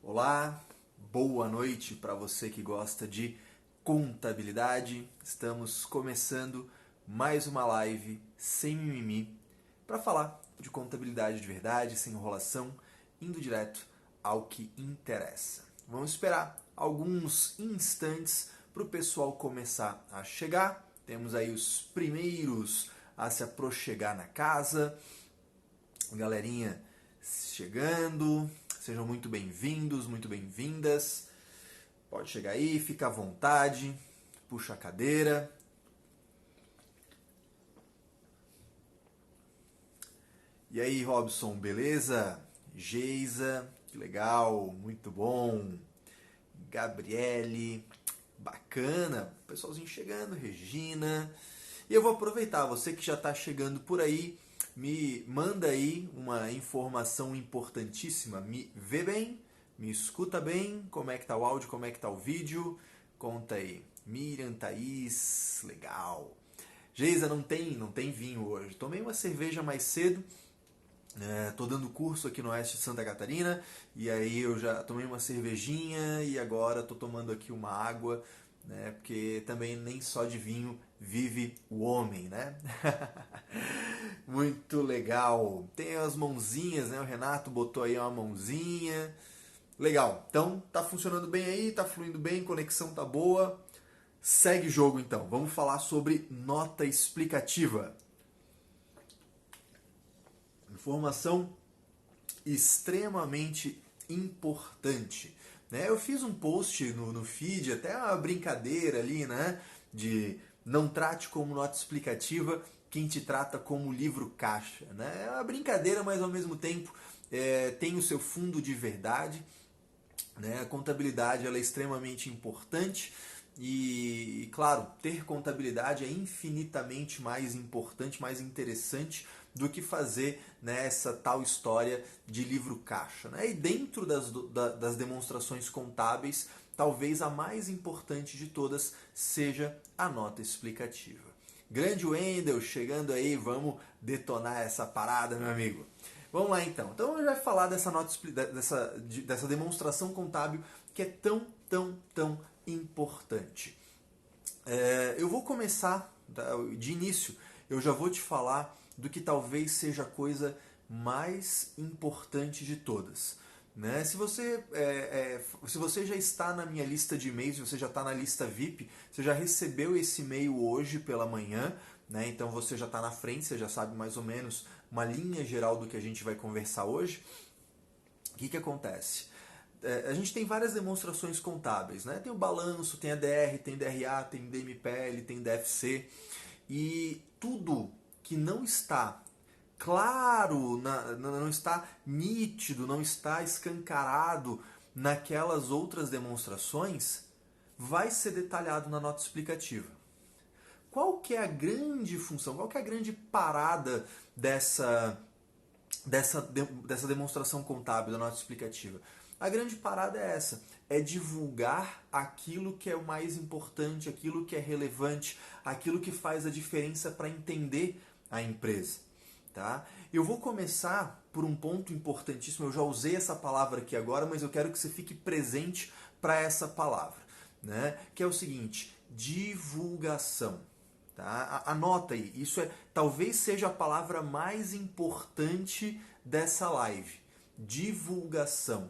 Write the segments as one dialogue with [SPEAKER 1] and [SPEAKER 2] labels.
[SPEAKER 1] Olá, boa noite para você que gosta de contabilidade. Estamos começando mais uma live sem mimimi para falar de contabilidade de verdade, sem enrolação, indo direto ao que interessa. Vamos esperar alguns instantes para o pessoal começar a chegar. Temos aí os primeiros a se aproxegar na casa. Galerinha chegando, sejam muito bem-vindos, muito bem-vindas. Pode chegar aí, fica à vontade, puxa a cadeira. E aí, Robson, beleza? Geisa, que legal, muito bom. Gabriele, bacana, pessoalzinho chegando, Regina. E eu vou aproveitar, você que já está chegando por aí, me manda aí uma informação importantíssima. Me vê bem? Me escuta bem? Como é que tá o áudio? Como é que tá o vídeo? Conta aí. Miriam, Thaís, legal. Geisa, não tem vinho hoje. Tomei uma cerveja mais cedo. Tô dando curso aqui no oeste de Santa Catarina. E aí eu já tomei uma cervejinha e agora tô tomando aqui uma água, né? Porque também nem só de vinho vive o homem, né? Muito legal. Tem as mãozinhas, né? O Renato botou aí uma mãozinha. Legal. Então, tá funcionando bem aí, tá fluindo bem, conexão tá boa. Segue o jogo então. Vamos falar sobre nota explicativa. Informação extremamente importante. Né? Eu fiz um post no feed, até uma brincadeira ali, né? De não trate como nota explicativa quem te trata como livro caixa. Né? É uma brincadeira, mas ao mesmo tempo tem o seu fundo de verdade. Né? A contabilidade ela é extremamente importante e, claro, ter contabilidade é infinitamente mais importante, mais interessante do que fazer, né, essa tal história de livro caixa. Né? E dentro das demonstrações contábeis, talvez a mais importante de todas seja a nota explicativa. Grande Wendel, chegando aí, vamos detonar essa parada, meu amigo. Vamos lá então. Então a gente vai falar dessa dessa demonstração contábil que é tão importante. Eu vou começar, de início, eu já vou te falar do que talvez seja a coisa mais importante de todas. Né? Se você já está na minha lista de e-mails, se você já está na lista VIP, você já recebeu esse e-mail hoje pela manhã, né? Então você já está na frente, você já sabe mais ou menos uma linha geral do que a gente vai conversar hoje. O que acontece? A gente tem várias demonstrações contábeis, né? Tem o balanço, tem a DR, tem DRA, tem DMPL, tem DFC, e tudo que não está claro, não está nítido, não está escancarado naquelas outras demonstrações, vai ser detalhado na nota explicativa. Qual que é a grande função, qual que é a grande parada dessa demonstração contábil, da nota explicativa? A grande parada é essa, é divulgar aquilo que é o mais importante, aquilo que é relevante, aquilo que faz a diferença para entender a empresa. Tá? Eu vou começar por um ponto importantíssimo, eu já usei essa palavra aqui agora, mas eu quero que você fique presente para essa palavra, né? Que é o seguinte, divulgação. Tá? Anota aí, isso talvez seja a palavra mais importante dessa live, divulgação.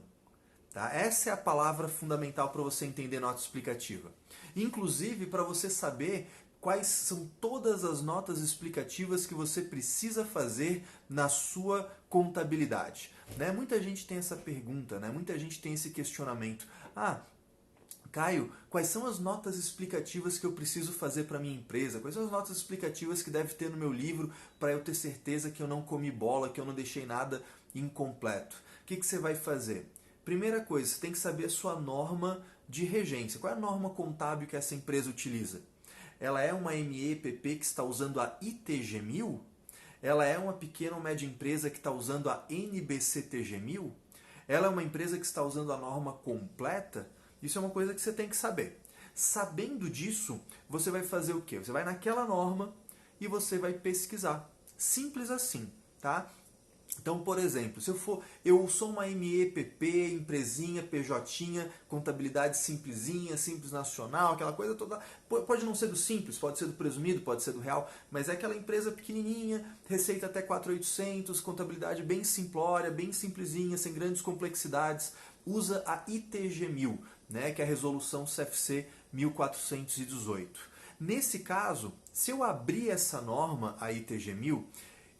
[SPEAKER 1] Tá? Essa é a palavra fundamental para você entender nota explicativa. Inclusive para você saber quais são todas as notas explicativas que você precisa fazer na sua contabilidade. Né? Muita gente tem essa pergunta, né? Muita gente tem esse questionamento. Caio, quais são as notas explicativas que eu preciso fazer para minha empresa? Quais são as notas explicativas que deve ter no meu livro para eu ter certeza que eu não comi bola, que eu não deixei nada incompleto? O que você vai fazer? Primeira coisa, você tem que saber a sua norma de regência. Qual é a norma contábil que essa empresa utiliza? Ela é uma MEPP que está usando a ITG 1000? Ela é uma pequena ou média empresa que está usando a NBCTG 1000? Ela é uma empresa que está usando a norma completa? Isso é uma coisa que você tem que saber. Sabendo disso, você vai fazer o quê? Você vai naquela norma e você vai pesquisar. Simples assim, tá? Então, por exemplo, se eu sou uma MEPP, empresinha, PJ, contabilidade simplesinha, simples nacional, aquela coisa toda. Pode não ser do simples, pode ser do presumido, pode ser do real, mas é aquela empresa pequenininha, receita até 4.800, contabilidade bem simplória, bem simplesinha, sem grandes complexidades. Usa a ITG 1000, né, que é a resolução CFC 1418. Nesse caso, se eu abrir essa norma, a ITG 1000,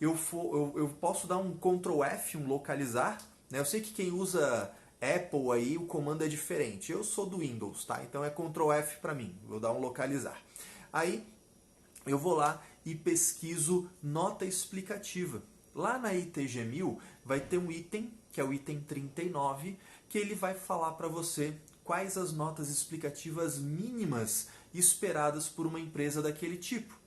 [SPEAKER 1] eu posso dar um Ctrl F, um localizar, né? Eu sei que quem usa Apple aí, o comando é diferente. Eu sou do Windows, tá? Então é Ctrl F para mim. Vou dar um localizar. Aí eu vou lá e pesquiso nota explicativa. Lá na ITG 1000 vai ter um item, que é o item 39, que ele vai falar para você quais as notas explicativas mínimas esperadas por uma empresa daquele tipo.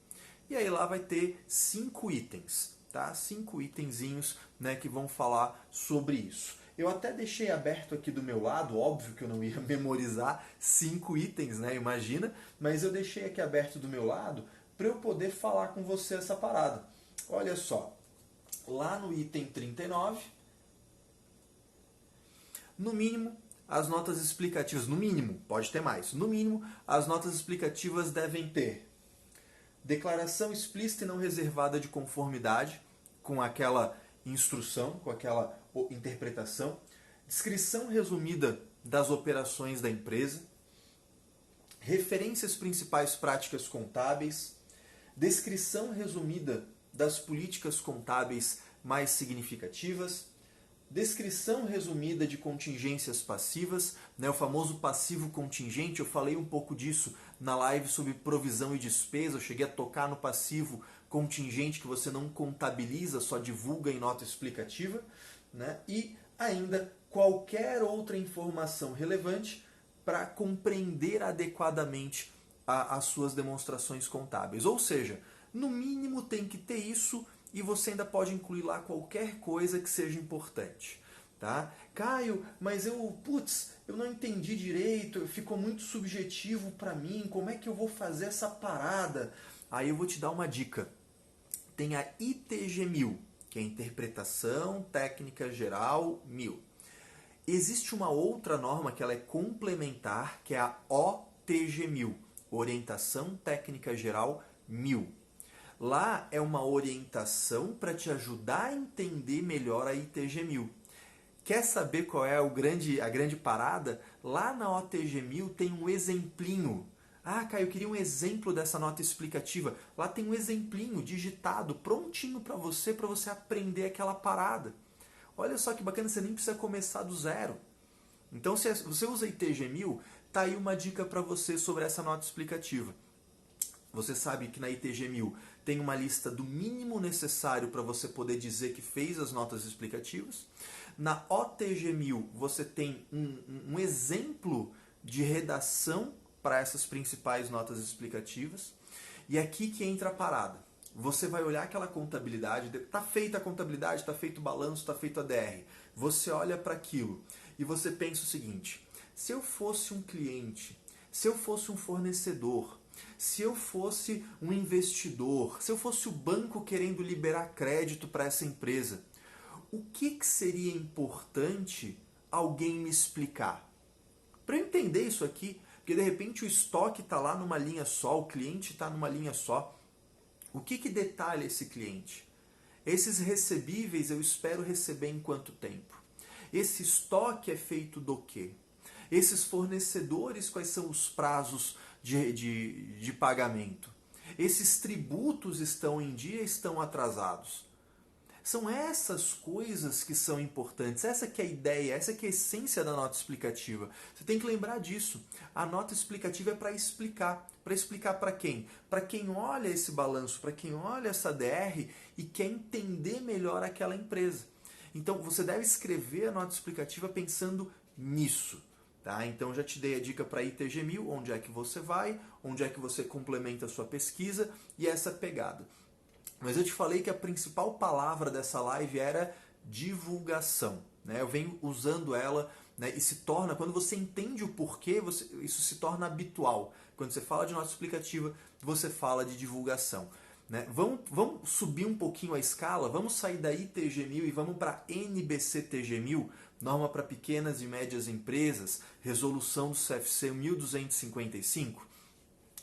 [SPEAKER 1] E aí lá vai ter 5 itens. Tá? 5 itenzinhos, né, que vão falar sobre isso. Eu até deixei aberto aqui do meu lado, óbvio que eu não ia memorizar 5 itens, né, imagina, mas eu deixei aqui aberto do meu lado para eu poder falar com você essa parada. Olha só, lá no item 39, no mínimo, as notas explicativas, no mínimo, pode ter mais, no mínimo, as notas explicativas devem ter declaração explícita e não reservada de conformidade com aquela instrução, com aquela interpretação, descrição resumida das operações da empresa, referências principais práticas contábeis, descrição resumida das políticas contábeis mais significativas, descrição resumida de contingências passivas, né, o famoso passivo contingente. Eu falei um pouco disso na live sobre provisão e despesa, eu cheguei a tocar no passivo contingente que você não contabiliza, só divulga em nota explicativa, né, e ainda qualquer outra informação relevante para compreender adequadamente as suas demonstrações contábeis. Ou seja, no mínimo tem que ter isso. E você ainda pode incluir lá qualquer coisa que seja importante. Tá? Caio, mas eu não entendi direito, ficou muito subjetivo para mim, como é que eu vou fazer essa parada? Aí eu vou te dar uma dica. Tem a ITG 1000, que é Interpretação Técnica Geral 1000. Existe uma outra norma que ela é complementar, que é a OTG 1000, Orientação Técnica Geral 1000. Lá é uma orientação para te ajudar a entender melhor a ITG 1000. Quer saber qual é a grande parada? Lá na OTG 1000 tem um exemplinho. Ah, Caio, eu queria um exemplo dessa nota explicativa. Lá tem um exemplinho digitado, prontinho para você aprender aquela parada. Olha só que bacana, você nem precisa começar do zero. Então, se você usa ITG 1000, tá aí uma dica para você sobre essa nota explicativa. Você sabe que na ITG 1000 tem uma lista do mínimo necessário para você poder dizer que fez as notas explicativas. Na OTG 1000 você tem um exemplo de redação para essas principais notas explicativas. E aqui que entra a parada. Você vai olhar aquela contabilidade, está feita a contabilidade, está feito o balanço, está feito a DR. Você olha para aquilo e você pensa o seguinte: se eu fosse um cliente, se eu fosse um fornecedor, se eu fosse um investidor, se eu fosse o banco querendo liberar crédito para essa empresa, o que seria importante alguém me explicar? Para eu entender isso aqui, porque de repente o estoque está lá numa linha só, o cliente está numa linha só. O que detalha esse cliente? Esses recebíveis eu espero receber em quanto tempo? Esse estoque é feito do quê? Esses fornecedores, quais são os prazos de pagamento? Esses tributos estão em dia, estão atrasados? São essas coisas que são importantes, essa que é a ideia, essa que é a essência da nota explicativa. Você tem que lembrar disso. A nota explicativa é para explicar. Para explicar para quem? Para quem olha esse balanço, para quem olha essa DR e quer entender melhor aquela empresa. Então você deve escrever a nota explicativa pensando nisso. Tá? Então já te dei a dica para ITG 1000, onde é que você vai, onde é que você complementa a sua pesquisa e essa pegada. Mas eu te falei que a principal palavra dessa live era divulgação. Né? Eu venho usando ela, né? E se torna, quando você entende o porquê, isso se torna habitual. Quando você fala de nota explicativa, você fala de divulgação. né? Vamos subir um pouquinho a escala, vamos sair da ITG-1000 e vamos para NBC-TG-1000, norma para pequenas e médias empresas, resolução do CFC 1255.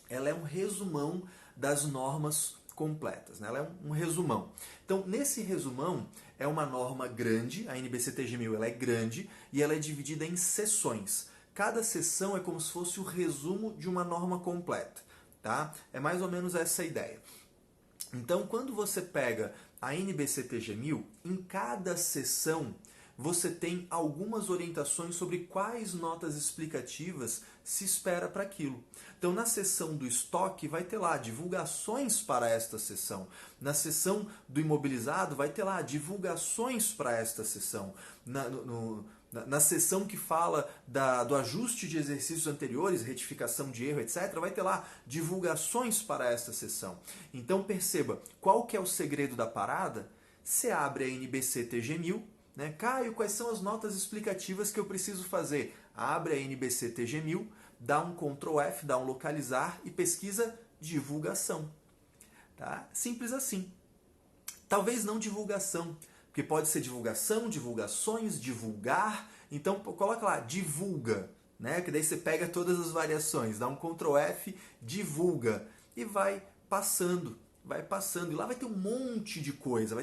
[SPEAKER 1] Ela é um resumão das normas completas, né? Ela é um resumão. Então, nesse resumão, é uma norma grande, a NBC-TG-1000 ela é grande e ela é dividida em seções. Cada seção é como se fosse o resumo de uma norma completa, tá? É mais ou menos essa a ideia. Então, quando você pega a NBC-TG-1000, em cada seção você tem algumas orientações sobre quais notas explicativas se espera para aquilo. Então, na seção do estoque, vai ter lá divulgações para esta seção. Na seção do imobilizado, vai ter lá divulgações para esta seção. Na seção que fala do ajuste de exercícios anteriores, retificação de erro, etc., vai ter lá divulgações para esta seção. Então, perceba, qual que é o segredo da parada? Você abre a NBC-TG-1000, né? Caio, quais são as notas explicativas que eu preciso fazer? Abre a NBC-TG-1000, dá um Ctrl F, dá um localizar e pesquisa divulgação. Tá? Simples assim. Talvez não divulgação, porque pode ser divulgação, divulgações, divulgar. Então coloca lá, divulga, né? Que daí você pega todas as variações, dá um Ctrl F, divulga e vai passando. E lá vai ter um monte de coisa,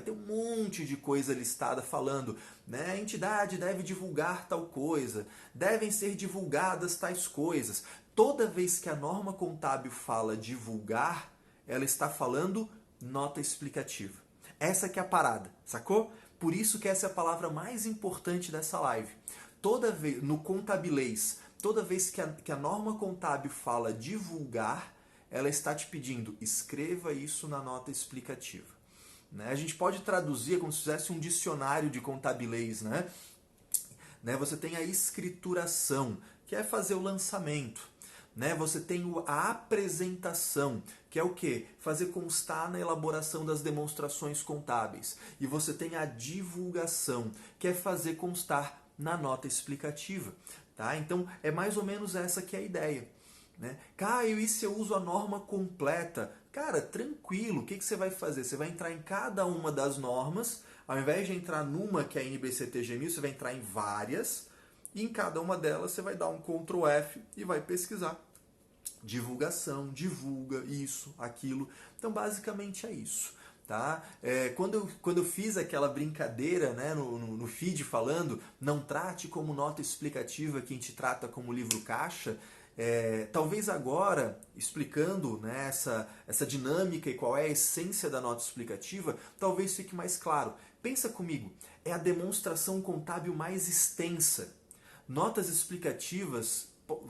[SPEAKER 1] listada falando, né? A entidade deve divulgar tal coisa, devem ser divulgadas tais coisas. Toda vez que a norma contábil fala divulgar, ela está falando nota explicativa. Essa que é a parada, sacou? Por isso que essa é a palavra mais importante dessa live. Toda vez, no contabilês, toda vez que a norma contábil fala divulgar, ela está te pedindo, escreva isso na nota explicativa. Né? A gente pode traduzir como se fizesse um dicionário de contabilês. Né? Você tem a escrituração, que é fazer o lançamento. Né? Você tem a apresentação, que é o quê? Fazer constar na elaboração das demonstrações contábeis. E você tem a divulgação, que é fazer constar na nota explicativa. Tá? Então, é mais ou menos essa que é a ideia. Né? Caio, e se eu uso a norma completa? Cara, tranquilo, o que você vai fazer? Você vai entrar em cada uma das normas, ao invés de entrar numa que é a NBC-TG-1000, você vai entrar em várias, e em cada uma delas você vai dar um Ctrl F e vai pesquisar. Divulgação, divulga, isso, aquilo. Então, basicamente é isso. Tá? Quando eu fiz aquela brincadeira, né, no feed falando, não trate como nota explicativa quem te trata como livro caixa, talvez agora, explicando, né, essa dinâmica e qual é a essência da nota explicativa, talvez fique mais claro. Pensa comigo, é a demonstração contábil mais extensa. Notas explicativas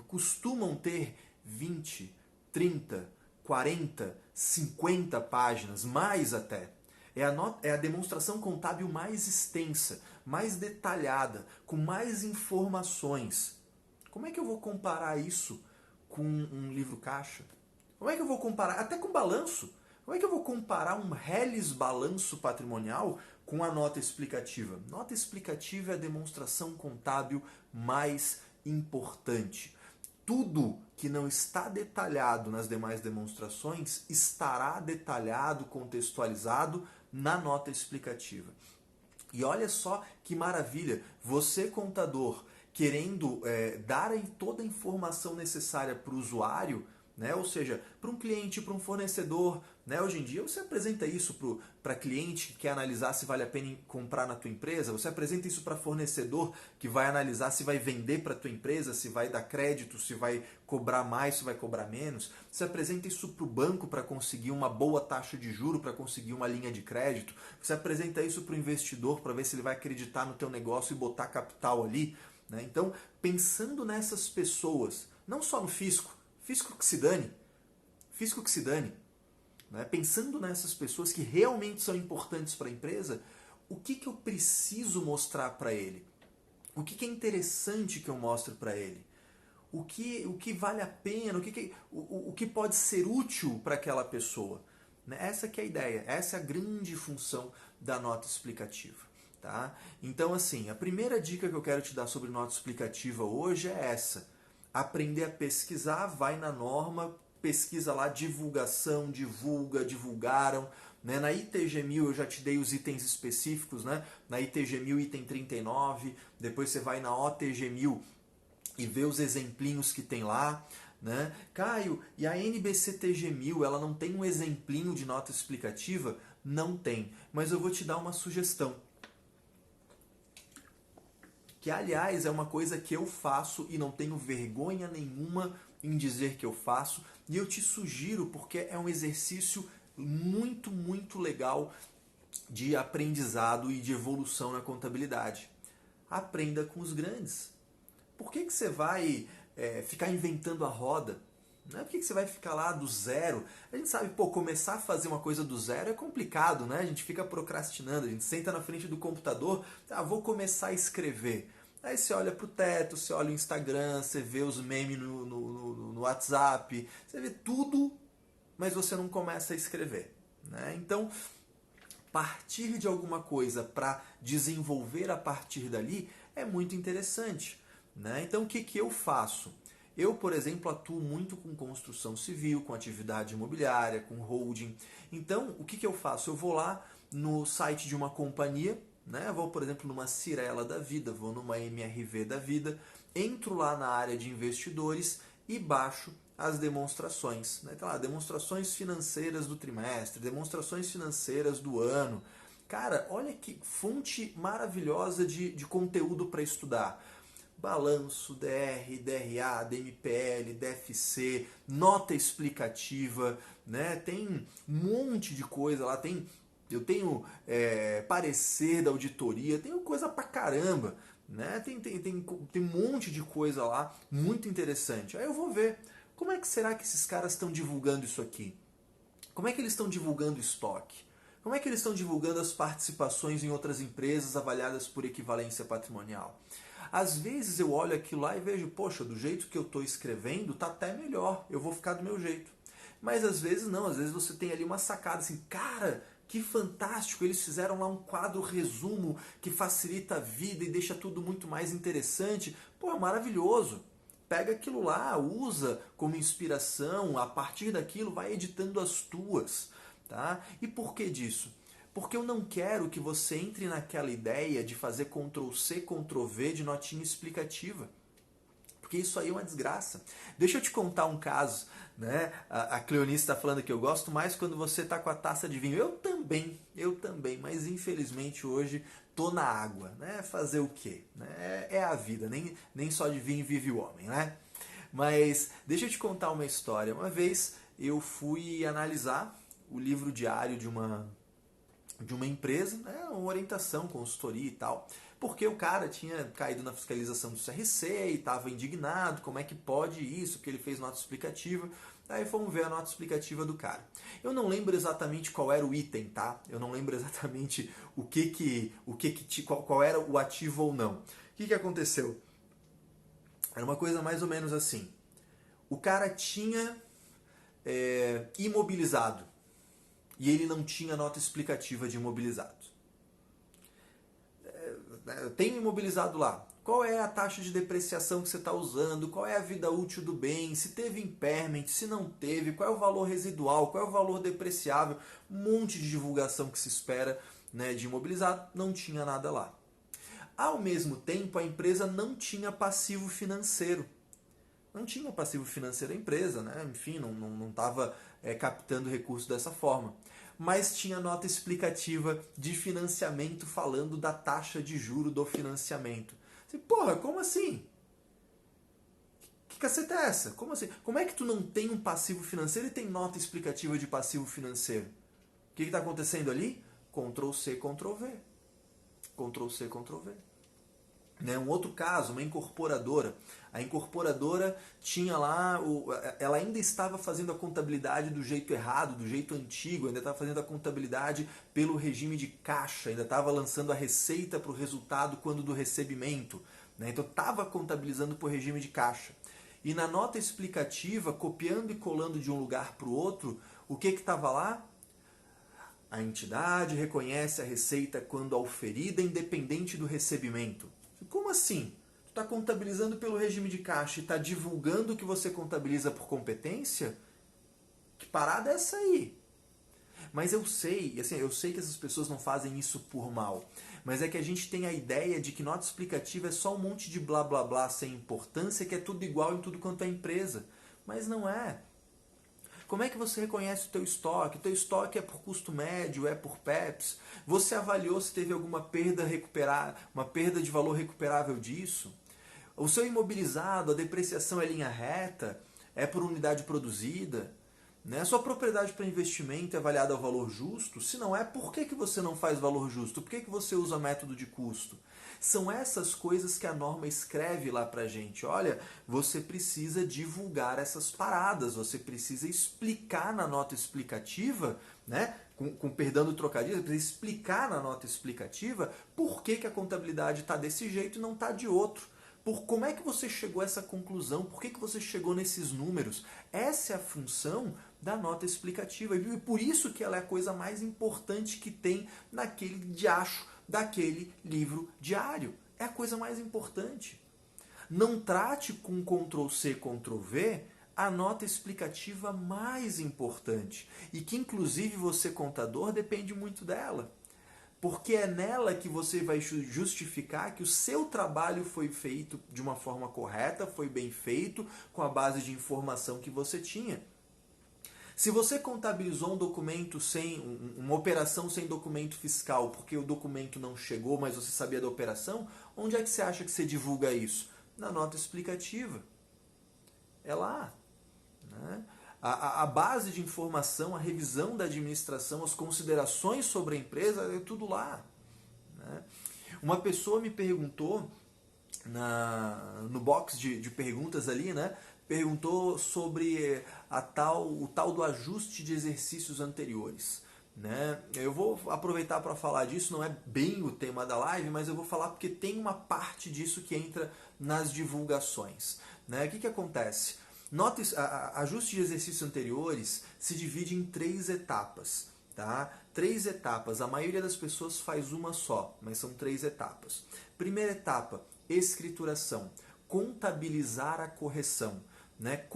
[SPEAKER 1] costumam ter 20, 30, 40, 50 páginas, mais até. É a demonstração contábil mais extensa, mais detalhada, com mais informações. Como é que eu vou comparar isso com um livro caixa? Como é que eu vou comparar? Até com balanço. Como é que eu vou comparar um Reles balanço patrimonial com a nota explicativa? Nota explicativa é a demonstração contábil mais importante. Tudo que não está detalhado nas demais demonstrações estará detalhado, contextualizado na nota explicativa. E olha só que maravilha, você contador querendo dar toda a informação necessária para o usuário, né? Ou seja, para um cliente, para um fornecedor. Né? Hoje em dia você apresenta isso para cliente que quer analisar se vale a pena comprar na tua empresa, você apresenta isso para fornecedor que vai analisar se vai vender para a tua empresa, se vai dar crédito, se vai cobrar mais, se vai cobrar menos. Você apresenta isso para o banco para conseguir uma boa taxa de juro, para conseguir uma linha de crédito. Você apresenta isso para o investidor para ver se ele vai acreditar no teu negócio e botar capital ali. Né? Então, pensando nessas pessoas, não só no fisco que se dane, né? Pensando nessas pessoas que realmente são importantes para a empresa, o que eu preciso mostrar para ele? O que é interessante que eu mostre para ele? O que vale a pena? O que pode ser útil para aquela pessoa? Né? Essa que é a ideia, essa é a grande função da nota explicativa. Tá? Então, assim, a primeira dica que eu quero te dar sobre nota explicativa hoje é essa. Aprender a pesquisar, vai na norma, pesquisa lá, divulgação, divulga, divulgaram. Né? Na ITG1000 eu já te dei os itens específicos, né? Na ITG1000 item 39, depois você vai na OTG1000 e vê os exemplinhos que tem lá. Né? Caio, e a NBCTG1000, ela não tem um exemplinho de nota explicativa? Não tem, mas eu vou te dar uma sugestão. Que, aliás, é uma coisa que eu faço e não tenho vergonha nenhuma em dizer que eu faço. E eu te sugiro porque é um exercício muito, muito legal de aprendizado e de evolução na contabilidade. Aprenda com os grandes. Por que você vai ficar inventando a roda? Né? Por que você vai ficar lá do zero? A gente sabe, começar a fazer uma coisa do zero é complicado, né? A gente fica procrastinando, a gente senta na frente do computador, vou começar a escrever. Aí você olha pro teto, você olha o Instagram, você vê os memes no WhatsApp, você vê tudo, mas você não começa a escrever. Né? Então, partir de alguma coisa para desenvolver a partir dali é muito interessante. Né? Então, o que eu faço? Eu, por exemplo, atuo muito com construção civil, com atividade imobiliária, com holding. Então, o que eu faço? Eu vou lá no site de uma companhia, né? Eu vou, por exemplo, numa Cyrela da vida, vou numa MRV da vida, entro lá na área de investidores e baixo as demonstrações. Né? Então, lá, demonstrações financeiras do trimestre, demonstrações financeiras do ano. Cara, olha que fonte maravilhosa de conteúdo para estudar. Balanço, DR, DRA, DMPL, DFC, nota explicativa, né? Tem um monte de coisa lá, eu tenho parecer da auditoria, tenho coisa pra caramba, né? Tem um monte de coisa lá, muito interessante. Aí eu vou ver, como é que será que esses caras estão divulgando isso aqui? Como é que eles estão divulgando o estoque? Como é que eles estão divulgando as participações em outras empresas avaliadas por equivalência patrimonial? Às vezes eu olho aquilo lá e vejo, poxa, do jeito que eu estou escrevendo, tá até melhor, eu vou ficar do meu jeito. Mas às vezes não, às vezes você tem ali uma sacada assim, cara, que fantástico, eles fizeram lá um quadro resumo que facilita a vida e deixa tudo muito mais interessante. Pô, é maravilhoso. Pega aquilo lá, usa como inspiração, a partir daquilo vai editando as tuas. Tá? E por que disso? Porque eu não quero que você entre naquela ideia de fazer Ctrl+C, Ctrl+V de notinha explicativa. Porque isso aí é uma desgraça. Deixa eu te contar um caso. Né? A Cleonice está falando que eu gosto mais quando você está com a taça de vinho. Eu também, mas infelizmente hoje tô na água. Né? Fazer o quê? Né? É a vida, nem só de vinho vive o homem. Né? Mas deixa eu te contar uma história. Uma vez eu fui analisar o livro diário de uma empresa, né, uma orientação, consultoria e tal, porque o cara tinha caído na fiscalização do CRC e estava indignado, como é que pode isso, porque ele fez nota explicativa. Aí fomos ver a nota explicativa do cara. Eu não lembro exatamente qual era o item, tá? Eu não lembro exatamente qual era o ativo ou não. O que aconteceu? Era uma coisa mais ou menos assim. O cara tinha imobilizado e ele não tinha nota explicativa de imobilizado. Eu tenho imobilizado lá. Qual é a taxa de depreciação que você está usando? Qual é a vida útil do bem? Se teve impairment, se não teve? Qual é o valor residual? Qual é o valor depreciável? Um monte de divulgação que se espera, né, de imobilizado. Não tinha nada lá. Ao mesmo tempo, a empresa não tinha passivo financeiro. Não tinha passivo financeiro a empresa, né? Enfim, não estava captando recursos dessa forma. Mas tinha nota explicativa de financiamento falando da taxa de juro do financiamento. Porra, como assim? Que caceta é essa? Como assim? Como é que tu não tem um passivo financeiro e tem nota explicativa de passivo financeiro? O que está acontecendo ali? Ctrl+C, Ctrl+V. Ctrl+C, Ctrl+V. Um outro caso, uma incorporadora. A incorporadora tinha lá, ela ainda estava fazendo a contabilidade do jeito errado, do jeito antigo, ainda estava fazendo a contabilidade pelo regime de caixa, ainda estava lançando a receita para o resultado quando do recebimento. Então estava contabilizando por regime de caixa. E na nota explicativa, copiando e colando de um lugar para o outro, o que estava lá? A entidade reconhece a receita quando auferida independente do recebimento. Como assim? Tu está contabilizando pelo regime de caixa e está divulgando que você contabiliza por competência? Que parada é essa aí? Mas eu sei, assim, eu sei que essas pessoas não fazem isso por mal. Mas é que a gente tem a ideia de que nota explicativa é só um monte de blá blá blá sem importância, que é tudo igual em tudo quanto é empresa. Mas não é. Como é que você reconhece o teu estoque? O teu estoque é por custo médio, é por PEPs? Você avaliou se teve alguma perda uma perda de valor recuperável disso? O seu imobilizado, a depreciação é linha reta? É por unidade produzida? Né? A sua propriedade para investimento é avaliada ao valor justo? Se não é, por que você não faz valor justo? Por que você usa método de custo? São essas coisas que a norma escreve lá pra gente. Olha, você precisa divulgar essas paradas, você precisa explicar na nota explicativa, né? Com perdão do trocadilho, você precisa explicar na nota explicativa por que a contabilidade está desse jeito e não está de outro. Como é que você chegou a essa conclusão? Por que você chegou nesses números? Essa é a função da nota explicativa. E por isso que ela é a coisa mais importante que tem naquele diacho daquele livro diário. É a coisa mais importante. Não trate com Ctrl+C, Ctrl+V a nota explicativa mais importante. E que, inclusive, você, contador, depende muito dela. Porque é nela que você vai justificar que o seu trabalho foi feito de uma forma correta, foi bem feito, com a base de informação que você tinha. Se você contabilizou um documento uma operação sem documento fiscal, porque o documento não chegou, mas você sabia da operação, onde é que você acha que você divulga isso? Na nota explicativa. É lá. Né? A base de informação, a revisão da administração, as considerações sobre a empresa, é tudo lá. Né? Uma pessoa me perguntou no box de perguntas ali, né? Perguntou sobre o tal do ajuste de exercícios anteriores. Né? Eu vou aproveitar para falar disso, não é bem o tema da live, mas eu vou falar porque tem uma parte disso que entra nas divulgações. Né? O que acontece? Ajuste de exercícios anteriores se divide em 3 etapas. Tá? 3 etapas. A maioria das pessoas faz uma só, mas são 3 etapas. Primeira etapa, escrituração. Contabilizar a correção. Né?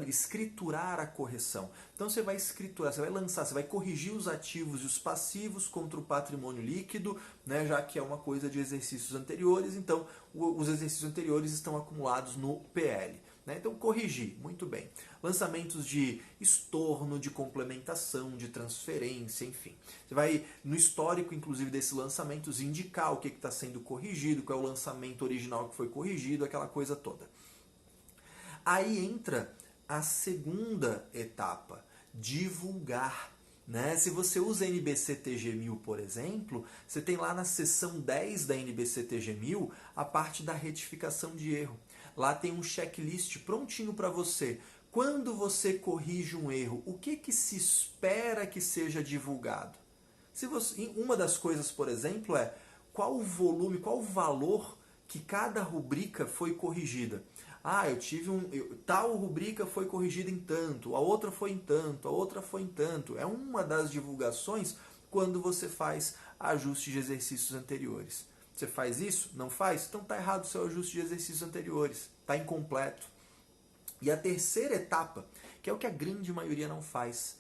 [SPEAKER 1] Escriturar a correção. Então você vai escriturar, você vai lançar, você vai corrigir os ativos e os passivos contra o patrimônio líquido, né? Já que é uma coisa de exercícios anteriores, então os exercícios anteriores estão acumulados no PL. Né? Então corrigir, muito bem. Lançamentos de estorno, de complementação, de transferência, enfim. Você vai, no histórico, inclusive, desses lançamentos, indicar o que está sendo corrigido, qual é o lançamento original que foi corrigido, aquela coisa toda. Aí entra a segunda etapa, divulgar. Né? Se você usa a NBC-TG 1000, por exemplo, você tem lá na seção 10 da NBC-TG 1000 a parte da retificação de erro. Lá tem um checklist prontinho para você. Quando você corrige um erro, o que se espera que seja divulgado? Uma das coisas, por exemplo, é qual o volume, qual o valor que cada rubrica foi corrigida. Eu tive tal rubrica foi corrigida em tanto, a outra foi em tanto, a outra foi em tanto. É uma das divulgações quando você faz ajuste de exercícios anteriores. Você faz isso? Não faz? Então está errado o seu ajuste de exercícios anteriores. Está incompleto. E a terceira etapa, que é o que a grande maioria não faz,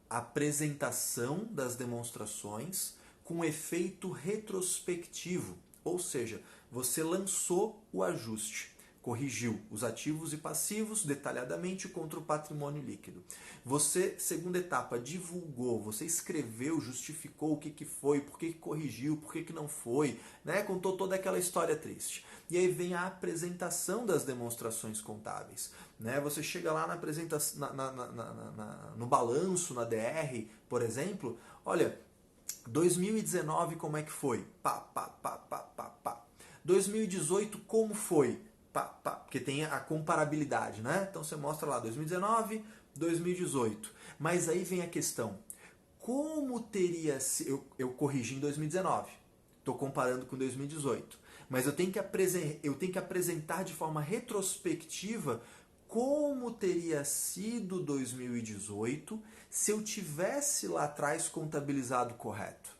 [SPEAKER 1] apresentação das demonstrações com efeito retrospectivo. Ou seja, você lançou o ajuste, corrigiu os ativos e passivos detalhadamente contra o patrimônio líquido. Você, segunda etapa, divulgou, você escreveu, justificou o que foi, por que corrigiu, por que não foi, né? Contou toda aquela história triste. E aí vem a apresentação das demonstrações contábeis. Né? Você chega lá na apresentação, no balanço, na DR, por exemplo, olha, 2019 como é que foi? 2018 como foi? Porque tem a comparabilidade, né? Então você mostra lá 2019, 2018. Mas aí vem a questão, como teria sido... Eu corrigi em 2019, estou comparando com 2018. Mas eu tenho que apresentar de forma retrospectiva como teria sido 2018 se eu tivesse lá atrás contabilizado correto.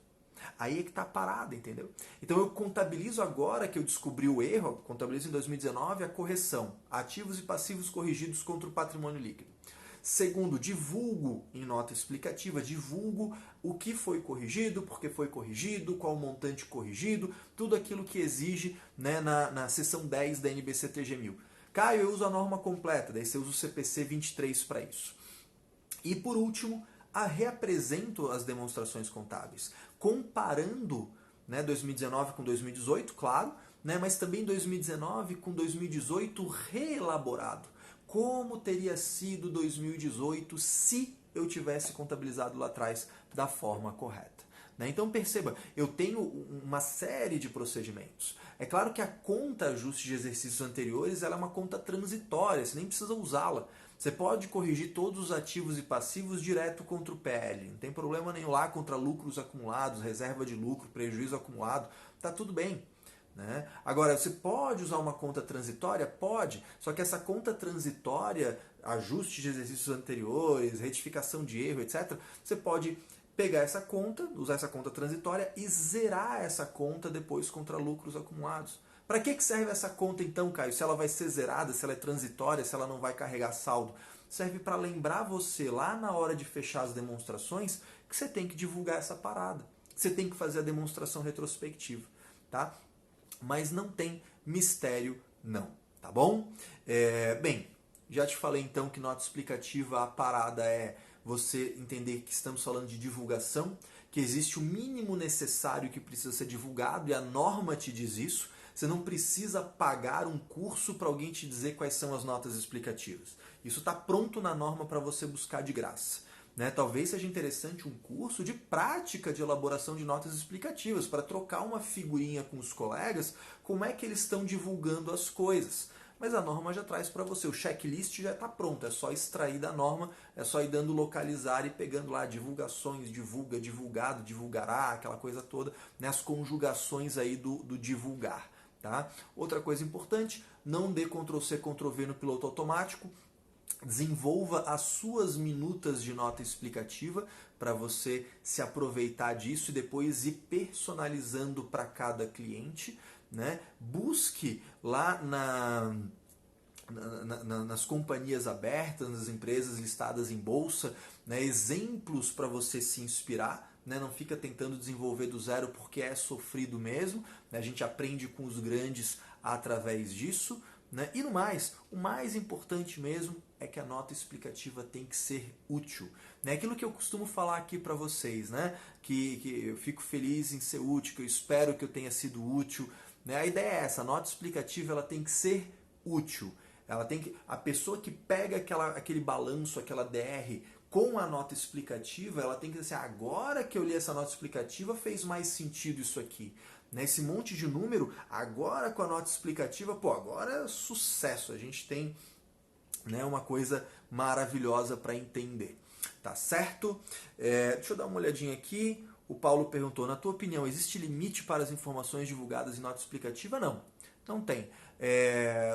[SPEAKER 1] Aí é que está a parada, entendeu? Então eu contabilizo agora que eu descobri o erro, contabilizo em 2019 a correção, ativos e passivos corrigidos contra o patrimônio líquido. Segundo, divulgo em nota explicativa, divulgo o que foi corrigido, por que foi corrigido, qual o montante corrigido, tudo aquilo que exige, né, na seção 10 da NBC-TG1000. Caio, eu uso a norma completa, daí você usa o CPC 23 para isso. E por último, reapresento as demonstrações contábeis, comparando, né, 2019 com 2018, claro, né, mas também 2019 com 2018 reelaborado. Como teria sido 2018 se eu tivesse contabilizado lá atrás da forma correta? Né? Então perceba, eu tenho uma série de procedimentos. É claro que a conta ajuste de exercícios anteriores ela é uma conta transitória, você nem precisa usá-la. Você pode corrigir todos os ativos e passivos direto contra o PL. Não tem problema nenhum lá contra lucros acumulados, reserva de lucro, prejuízo acumulado. Tá tudo bem. Né? Agora, você pode usar uma conta transitória? Pode. Só que essa conta transitória, ajuste de exercícios anteriores, retificação de erro, etc., você pode pegar essa conta, usar essa conta transitória e zerar essa conta depois contra lucros acumulados. Para que serve essa conta então, Caio? Se ela vai ser zerada, se ela é transitória, se ela não vai carregar saldo? Serve para lembrar você, lá na hora de fechar as demonstrações, que você tem que divulgar essa parada. Você tem que fazer a demonstração retrospectiva. Tá? Mas não tem mistério não, tá bom? Bem, já te falei então que nota explicativa, a parada é você entender que estamos falando de divulgação, que existe o mínimo necessário que precisa ser divulgado e a norma te diz isso. Você não precisa pagar um curso para alguém te dizer quais são as notas explicativas. Isso está pronto na norma para você buscar de graça. Né? Talvez seja interessante um curso de prática de elaboração de notas explicativas para trocar uma figurinha com os colegas como é que eles estão divulgando as coisas. Mas a norma já traz para você, o checklist já está pronto, é só extrair da norma, é só ir dando localizar e pegando lá divulgações, divulga, divulgado, divulgará, aquela coisa toda, né? As conjugações aí do divulgar. Tá? Outra coisa importante, não dê Ctrl+C, Ctrl+V no piloto automático. Desenvolva as suas minutas de nota explicativa para você se aproveitar disso e depois ir personalizando para cada cliente. Né? Busque lá nas companhias abertas, nas empresas listadas em bolsa, né? Exemplos para você se inspirar. Né? Não fica tentando desenvolver do zero porque é sofrido mesmo. Né? A gente aprende com os grandes através disso. Né? E no mais, o mais importante mesmo é que a nota explicativa tem que ser útil. Né? Aquilo que eu costumo falar aqui para vocês, né? que eu fico feliz em ser útil, que eu espero que eu tenha sido útil. Né? A ideia é essa, a nota explicativa ela tem que ser útil. Ela tem que, a pessoa que pega aquele balanço, aquela DR com a nota explicativa, ela tem que dizer assim, agora que eu li essa nota explicativa fez mais sentido isso aqui. Esse monte de número, agora com a nota explicativa, pô, agora é sucesso. A gente tem, né, uma coisa maravilhosa para entender. Tá certo? Deixa eu dar uma olhadinha aqui. O Paulo perguntou, na tua opinião, existe limite para as informações divulgadas em nota explicativa? Não, não tem.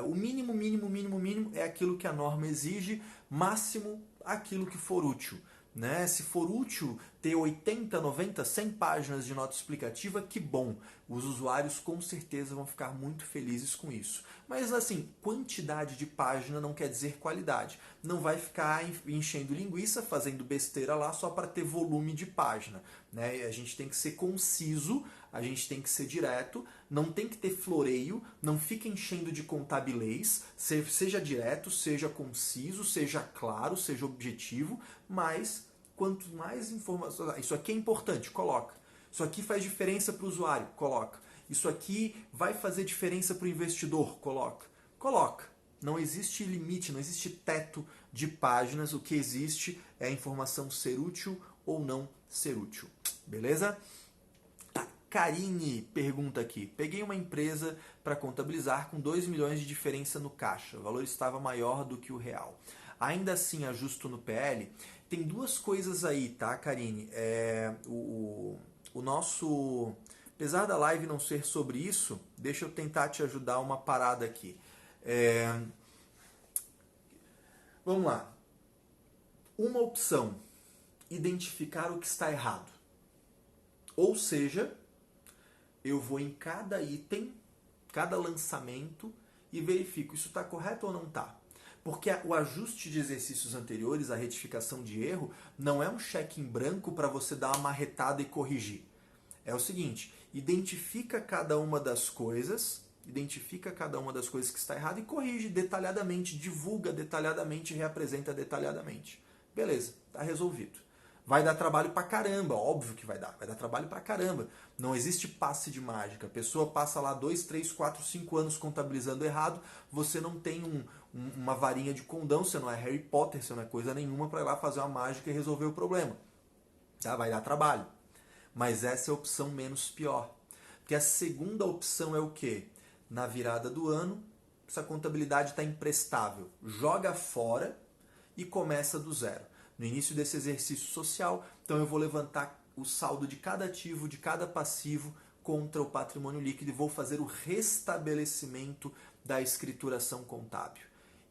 [SPEAKER 1] O mínimo é aquilo que a norma exige, máximo aquilo que for útil. Né? Se for útil ter 80, 90, 100 páginas de nota explicativa, que bom. Os usuários com certeza vão ficar muito felizes com isso. Mas assim, quantidade de página não quer dizer qualidade. Não vai ficar enchendo linguiça, fazendo besteira lá só para ter volume de página. Né? A gente tem que ser conciso, a gente tem que ser direto, não tem que ter floreio, não fica enchendo de contabilês, seja direto, seja conciso, seja claro, seja objetivo, mas quanto mais informações... Isso aqui é importante, coloca. Isso aqui faz diferença para o usuário, coloca. Isso aqui vai fazer diferença para o investidor, coloca. Coloca. Não existe limite, não existe teto de páginas, o que existe é a informação ser útil ou não ser útil. Beleza? Karine pergunta aqui, peguei uma empresa para contabilizar com 2 milhões de diferença no caixa, o valor estava maior do que o real. Ainda assim, ajusto no PL? Tem duas coisas aí, tá, Karine? O nosso... Apesar da live não ser sobre isso, deixa eu tentar te ajudar uma parada aqui. Vamos lá. Uma opção, identificar o que está errado. Ou seja... eu vou em cada item, cada lançamento e verifico, isso está correto ou não está? Porque o ajuste de exercícios anteriores, a retificação de erro, não é um cheque em branco para você dar uma marretada e corrigir. É o seguinte, identifica cada uma das coisas que está errada e corrige detalhadamente, divulga detalhadamente, reapresenta detalhadamente. Beleza, está resolvido. Vai dar trabalho pra caramba, óbvio que vai dar trabalho pra caramba. Não existe passe de mágica. A pessoa passa lá 2, 3, 4, 5 anos contabilizando errado, você não tem uma varinha de condão, você não é Harry Potter, você não é coisa nenhuma para ir lá fazer uma mágica e resolver o problema. Tá? Vai dar trabalho. Mas essa é a opção menos pior. Porque a segunda opção é o quê? Na virada do ano, essa contabilidade está imprestável. Joga fora e começa do zero. No início desse exercício social, então eu vou levantar o saldo de cada ativo, de cada passivo contra o patrimônio líquido e vou fazer o restabelecimento da escrituração contábil.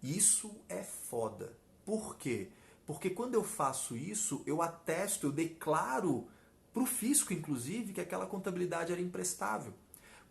[SPEAKER 1] Isso é foda. Por quê? Porque quando eu faço isso, eu atesto, eu declaro para o fisco, inclusive, que aquela contabilidade era imprestável.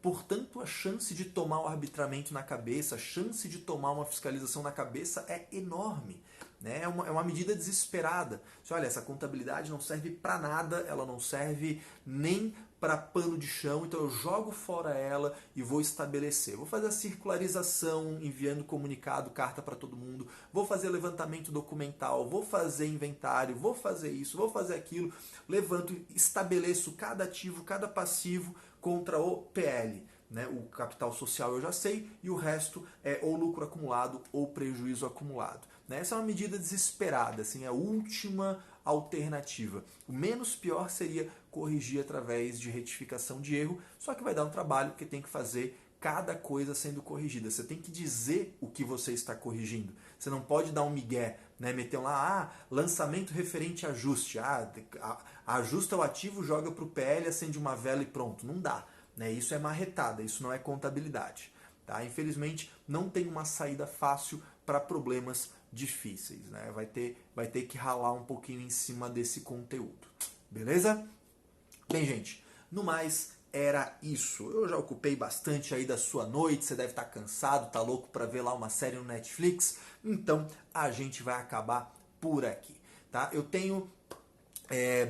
[SPEAKER 1] Portanto, a chance de tomar um arbitramento na cabeça, a chance de tomar uma fiscalização na cabeça é enorme. Né? É uma medida desesperada. Você olha, essa contabilidade não serve para nada, ela não serve nem para pano de chão, então eu jogo fora ela e vou estabelecer. Vou fazer a circularização, enviando comunicado, carta para todo mundo, vou fazer levantamento documental, vou fazer inventário, vou fazer isso, vou fazer aquilo, levanto, estabeleço cada ativo, cada passivo contra o PL. Né? O capital social eu já sei e o resto é ou lucro acumulado ou prejuízo acumulado. Né? Essa é uma medida desesperada, assim, é a última alternativa. O menos pior seria corrigir através de retificação de erro, só que vai dar um trabalho porque tem que fazer cada coisa sendo corrigida. Você tem que dizer o que você está corrigindo. Você não pode dar um migué, né? Meter lá, lançamento referente a ajuste. Ajusta o ativo, joga para o PL, acende uma vela e pronto. Não dá. Né? Isso é marretada, isso não é contabilidade. Tá? Infelizmente, não tem uma saída fácil para problemas difíceis. Né? Vai ter que ralar um pouquinho em cima desse conteúdo. Beleza? Bem, gente, no mais, era isso. Eu já ocupei bastante aí da sua noite, você deve estar cansado, tá louco para ver lá uma série no Netflix, então a gente vai acabar por aqui. Tá? Eu tenho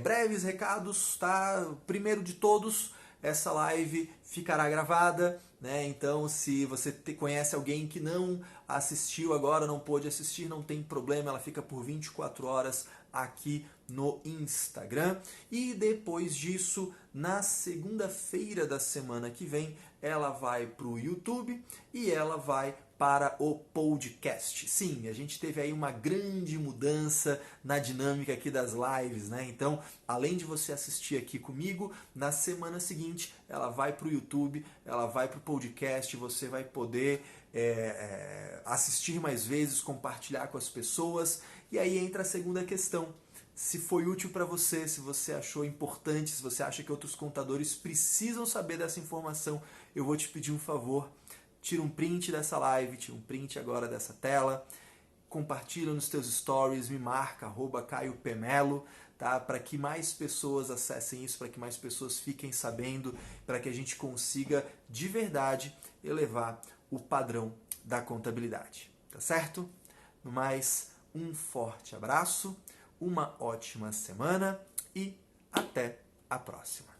[SPEAKER 1] breves recados, tá? Primeiro de todos, essa live ficará gravada, né? Então, se você conhece alguém que não assistiu agora, não pôde assistir, não tem problema, ela fica por 24 horas aqui no Instagram. E depois disso, na segunda-feira da semana que vem, ela vai para o YouTube e ela vai para o podcast. Sim, a gente teve aí uma grande mudança na dinâmica aqui das lives, né? Então, além de você assistir aqui comigo, na semana seguinte ela vai para o YouTube, ela vai para o podcast, você vai poder assistir mais vezes, compartilhar com as pessoas. E aí entra a segunda questão. Se foi útil para você, se você achou importante, se você acha que outros contadores precisam saber dessa informação, eu vou te pedir um favor. Tira um print dessa live, tira um print agora dessa tela, compartilha nos teus stories, me marca, @CaioPemelo, tá? Para que mais pessoas acessem isso, para que mais pessoas fiquem sabendo, para que a gente consiga de verdade elevar o padrão da contabilidade, tá certo? No mais, um forte abraço, uma ótima semana e até a próxima.